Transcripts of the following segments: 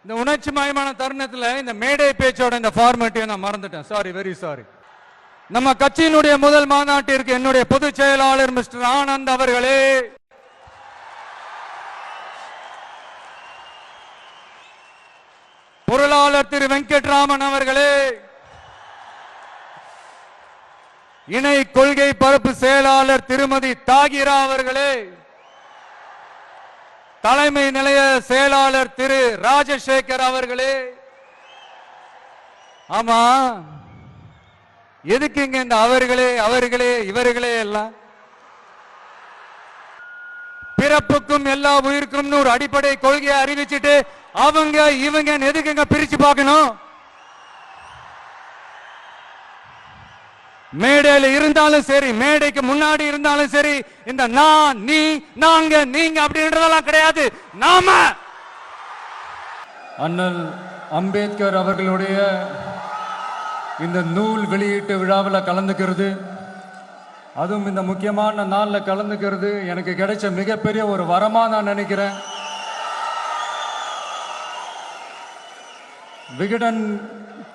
இந்த உணர்ச்சி மயமான தருணத்துல இந்த மேடை பேச்சோட இந்த ஃபார்மேட்டையும் நான் மறந்துட்டேன். Sorry, very sorry. நம்ம கட்சியினுடைய முதல் மாநாட்டிற்கு என்னுடைய பொதுச் செயலாளர் மிஸ்டர் ஆனந்த் அவர்களே, பொருளாளர் திரு வெங்கட்ராமன் அவர்களே, இணை கொள்கை பரப்பு செயலாளர் திருமதி தாகிரா அவர்களே, தலைமை நிலைய செயலாளர் திரு ராஜசேகர் அவர்களே. ஆமா, எதுக்கு இங்க இந்த அவர்களே அவர்களே இவர்களே எல்லாம்? பிறப்புக்கும் எல்லா உயிருக்கும் ஒரு அடிப்படை கொள்கையை அறிவிச்சுட்டு அவங்க இவங்க எதுக்குங்க பிரிச்சு பார்க்கணும்? மேடையில இருந்தாலும் சரி, மேடைக்கு முன்னாடி இருந்தாலும் சரி, இந்த நான் நீ நாங்க நீங்க அப்படின்றதெல்லாம் கிடையாது. நாம அண்ணல் அம்பேத்கர் அவர்களுடைய இந்த நூல் வெளியீட்டு விழாவில் கலந்துக்கிறது, அதுவும் இந்த முக்கியமான நாளில் கலந்துக்கிறது எனக்கு கிடைச்ச மிகப்பெரிய ஒரு வரமா நான் நினைக்கிறேன். விகடன்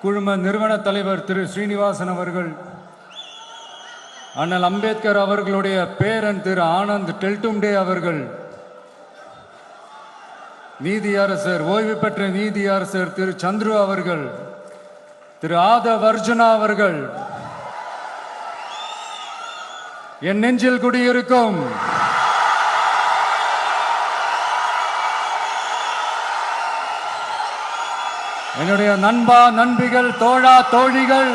குழும நிறுவன தலைவர் திரு ஸ்ரீனிவாசன் அவர்கள், அண்ணல் அம்பேத்கர் அவர்களுடைய பேரன் திரு ஆனந்த் டெல்டும்டே அவர்கள், நீதியரசர் ஓய்வு பெற்ற நீதியரசர் திரு சந்துரு அவர்கள், திரு ஆதவ் அர்ஜுனா அவர்கள், என் நெஞ்சில் குடியிருக்கும் என்னுடைய நண்பா நண்பிகள் தோழா தோழிகள்